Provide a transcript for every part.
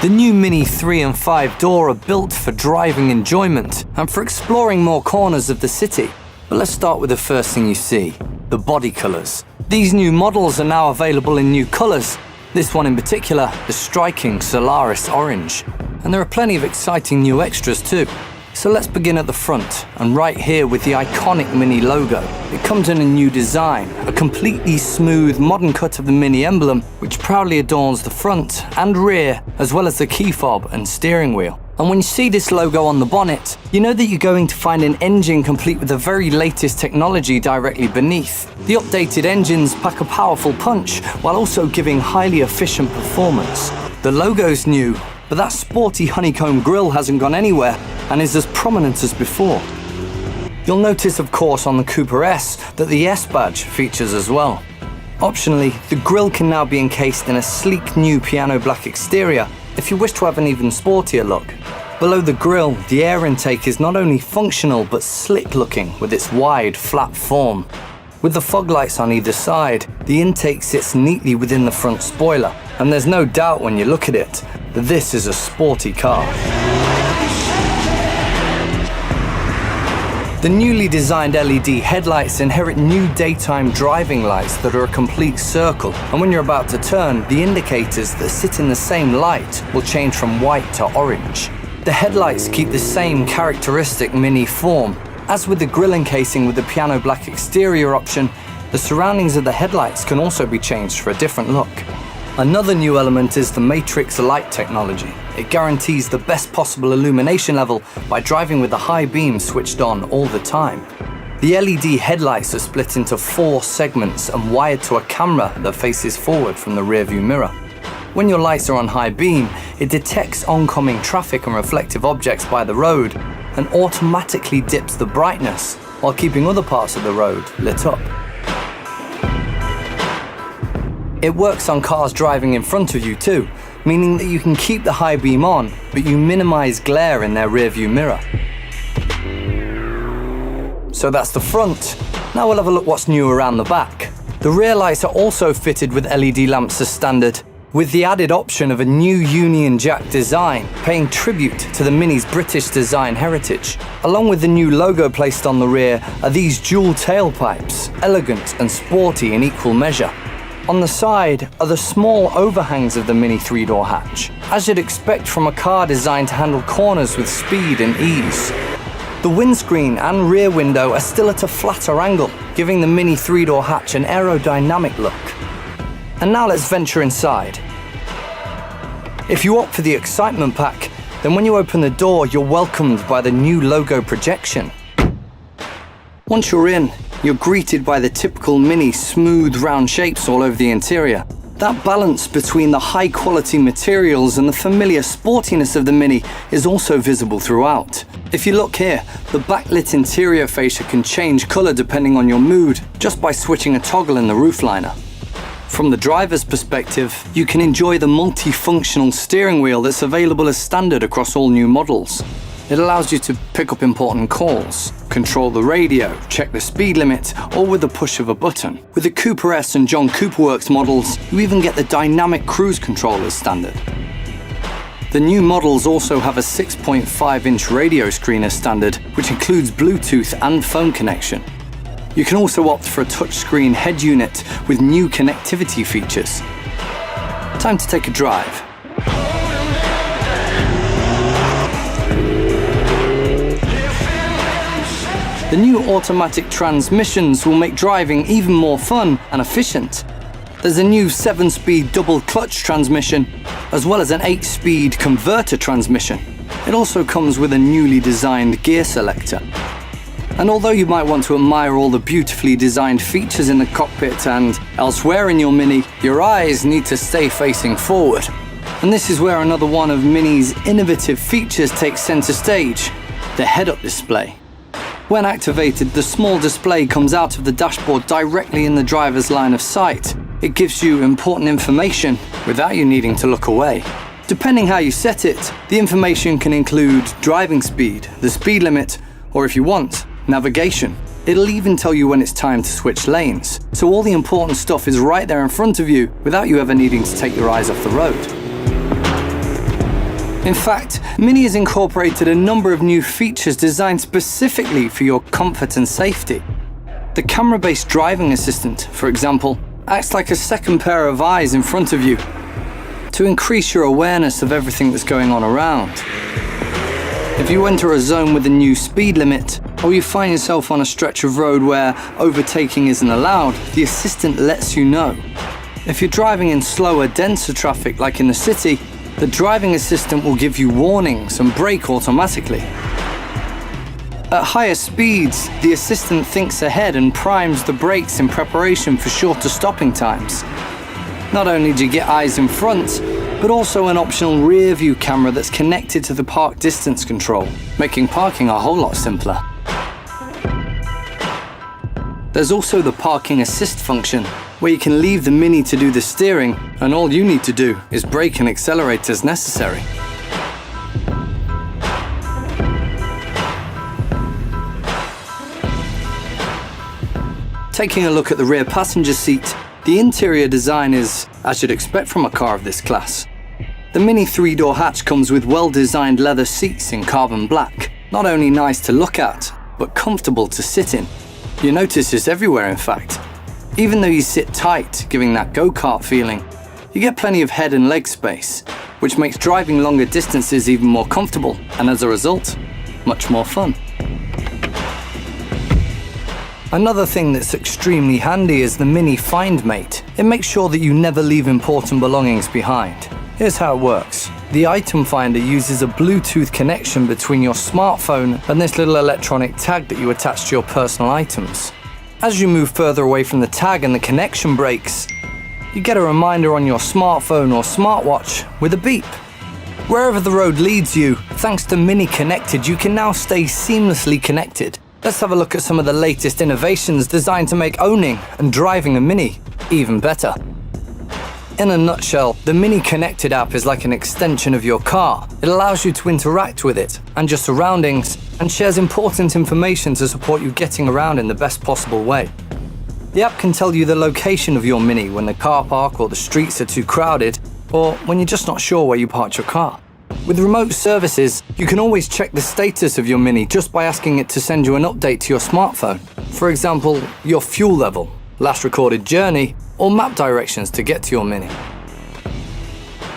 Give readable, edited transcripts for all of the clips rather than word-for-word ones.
The new Mini 3 and 5 door are built for driving enjoyment and for exploring more corners of the city. But let's start with the first thing you see, the body colours. These new models are now available in new colours. This one in particular, the striking Solaris Orange. And there are plenty of exciting new extras too. So let's begin at the front, and right here with the iconic Mini logo. It comes in a new design, a completely smooth, modern cut of the Mini emblem, which proudly adorns the front and rear, as well as the key fob and steering wheel. And when you see this logo on the bonnet, you know that you're going to find an engine complete with the very latest technology directly beneath. The updated engines pack a powerful punch, while also giving highly efficient performance. The logo's new, but that sporty honeycomb grille hasn't gone anywhere and is as prominent as before. You'll notice, of course, on the Cooper S that the S badge features as well. Optionally, the grille can now be encased in a sleek new piano black exterior if you wish to have an even sportier look. Below the grille, the air intake is not only functional but slick looking with its wide, flat form. With the fog lights on either side, the intake sits neatly within the front spoiler, and there's no doubt when you look at it that this is a sporty car. The newly designed LED headlights inherit new daytime driving lights that are a complete circle, and when you're about to turn, the indicators that sit in the same light will change from white to orange. The headlights keep the same characteristic Mini form. As with the grille encasing with the piano black exterior option, the surroundings of the headlights can also be changed for a different look. Another new element is the Matrix light technology. It guarantees the best possible illumination level by driving with the high beam switched on all the time. The LED headlights are split into 4 segments and wired to a camera that faces forward from the rearview mirror. When your lights are on high beam, it detects oncoming traffic and reflective objects by the road and automatically dips the brightness while keeping other parts of the road lit up. It works on cars driving in front of you too, meaning that you can keep the high beam on, but you minimize glare in their rearview mirror. So that's the front. Now we'll have a look what's new around the back. The rear lights are also fitted with LED lamps as standard, with the added option of a new Union Jack design, paying tribute to the Mini's British design heritage. Along with the new logo placed on the rear are these dual tailpipes, elegant and sporty in equal measure. On the side are the small overhangs of the Mini 3-door hatch, as you'd expect from a car designed to handle corners with speed and ease. The windscreen and rear window are still at a flatter angle, giving the Mini 3-door hatch an aerodynamic look. And now let's venture inside. If you opt for the excitement pack, then when you open the door, you're welcomed by the new logo projection. Once you're in, you're greeted by the typical Mini smooth round shapes all over the interior. That balance between the high quality materials and the familiar sportiness of the Mini is also visible throughout. If you look here, the backlit interior fascia can change colour depending on your mood, just by switching a toggle in the roofliner. From the driver's perspective, you can enjoy the multifunctional steering wheel that's available as standard across all new models. It allows you to pick up important calls, control the radio, check the speed limit, all with the push of a button. With the Cooper S and John Cooper Works models, you even get the dynamic cruise control as standard. The new models also have a 6.5-inch radio screen as standard, which includes Bluetooth and phone connection. You can also opt for a touchscreen head unit with new connectivity features. Time to take a drive. The new automatic transmissions will make driving even more fun and efficient. There's a new 7-speed double clutch transmission, as well as an 8-speed converter transmission. It also comes with a newly designed gear selector. And although you might want to admire all the beautifully designed features in the cockpit and elsewhere in your Mini, your eyes need to stay facing forward. And this is where another one of Mini's innovative features takes center stage, the head-up display. When activated, the small display comes out of the dashboard directly in the driver's line of sight. It gives you important information without you needing to look away. Depending how you set it, the information can include driving speed, the speed limit, or if you want, navigation. It'll even tell you when it's time to switch lanes. So all the important stuff is right there in front of you without you ever needing to take your eyes off the road. In fact, Mini has incorporated a number of new features designed specifically for your comfort and safety. The camera-based driving assistant, for example, acts like a second pair of eyes in front of you to increase your awareness of everything that's going on around. If you enter a zone with a new speed limit, or you find yourself on a stretch of road where overtaking isn't allowed, the assistant lets you know. If you're driving in slower, denser traffic like in the city, the driving assistant will give you warnings and brake automatically. At higher speeds, the assistant thinks ahead and primes the brakes in preparation for shorter stopping times. Not only do you get eyes in front, but also an optional rear view camera that's connected to the park distance control, making parking a whole lot simpler. There's also the parking assist function, where you can leave the Mini to do the steering, and all you need to do is brake and accelerate as necessary. Taking a look at the rear passenger seat, the interior design is, as you'd expect from a car of this class. The Mini 3-door hatch comes with well-designed leather seats in carbon black. Not only nice to look at, but comfortable to sit in. You notice this everywhere, in fact. Even though you sit tight, giving that go-kart feeling, you get plenty of head and leg space, which makes driving longer distances even more comfortable, and as a result, much more fun. Another thing that's extremely handy is the Mini Find Mate. It makes sure that you never leave important belongings behind. Here's how it works. The item finder uses a Bluetooth connection between your smartphone and this little electronic tag that you attach to your personal items. As you move further away from the tag and the connection breaks, you get a reminder on your smartphone or smartwatch with a beep. Wherever the road leads you, thanks to Mini Connected, you can now stay seamlessly connected. Let's have a look at some of the latest innovations designed to make owning and driving a Mini even better. In a nutshell, the Mini Connected app is like an extension of your car. It allows you to interact with it and your surroundings and shares important information to support you getting around in the best possible way. The app can tell you the location of your Mini when the car park or the streets are too crowded, or when you're just not sure where you parked your car. With remote services, you can always check the status of your Mini just by asking it to send you an update to your smartphone. For example, your fuel level, last recorded journey, or map directions to get to your Mini.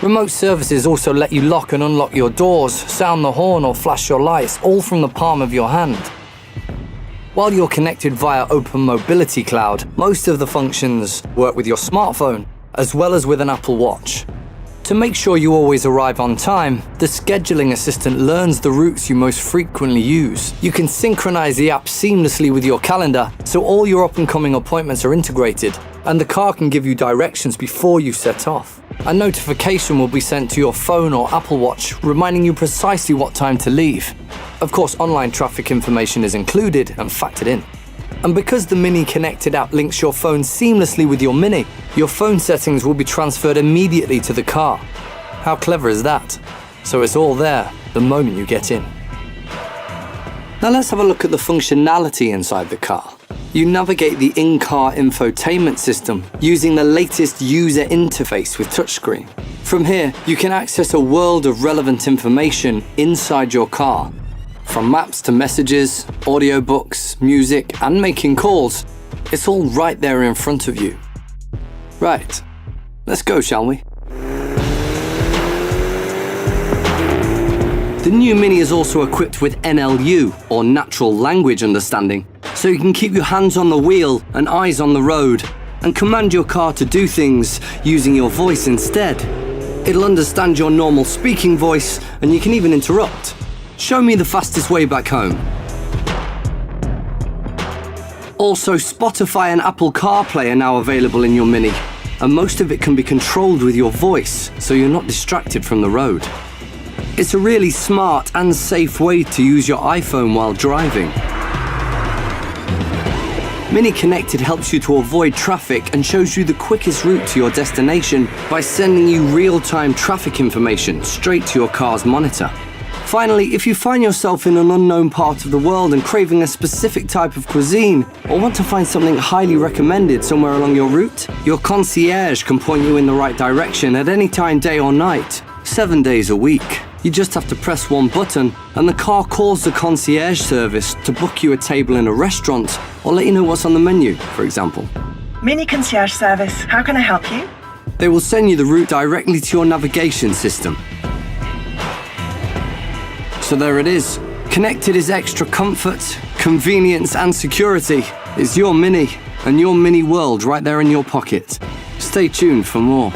Remote services also let you lock and unlock your doors, sound the horn or flash your lights, all from the palm of your hand. While you're connected via Open Mobility Cloud, most of the functions work with your smartphone, as well as with an Apple Watch. To make sure you always arrive on time, the scheduling assistant learns the routes you most frequently use. You can synchronize the app seamlessly with your calendar, so all your up-and-coming appointments are integrated, and the car can give you directions before you set off. A notification will be sent to your phone or Apple Watch, reminding you precisely what time to leave. Of course, online traffic information is included and factored in. And because the Mini Connected app links your phone seamlessly with your Mini, your phone settings will be transferred immediately to the car. How clever is that? So it's all there the moment you get in. Now let's have a look at the functionality inside the car. You navigate the in-car infotainment system using the latest user interface with touchscreen. From here, you can access a world of relevant information inside your car. From maps to messages, audiobooks, music, and making calls, it's all right there in front of you. Right, let's go, shall we? The new Mini is also equipped with NLU, or Natural Language Understanding, so you can keep your hands on the wheel and eyes on the road, and command your car to do things using your voice instead. It'll understand your normal speaking voice, and you can even interrupt. Show me the fastest way back home. Also, Spotify and Apple CarPlay are now available in your Mini, and most of it can be controlled with your voice, so you're not distracted from the road. It's a really smart and safe way to use your iPhone while driving. Mini Connected helps you to avoid traffic and shows you the quickest route to your destination by sending you real-time traffic information straight to your car's monitor. Finally, if you find yourself in an unknown part of the world and craving a specific type of cuisine, or want to find something highly recommended somewhere along your route, your concierge can point you in the right direction at any time, day or night, 7 days a week. You just have to press one button and the car calls the concierge service to book you a table in a restaurant or let you know what's on the menu, for example. Mini concierge service, how can I help you? They will send you the route directly to your navigation system. So there it is. Connected is extra comfort, convenience and security. It's your Mini and your Mini world right there in your pocket. Stay tuned for more.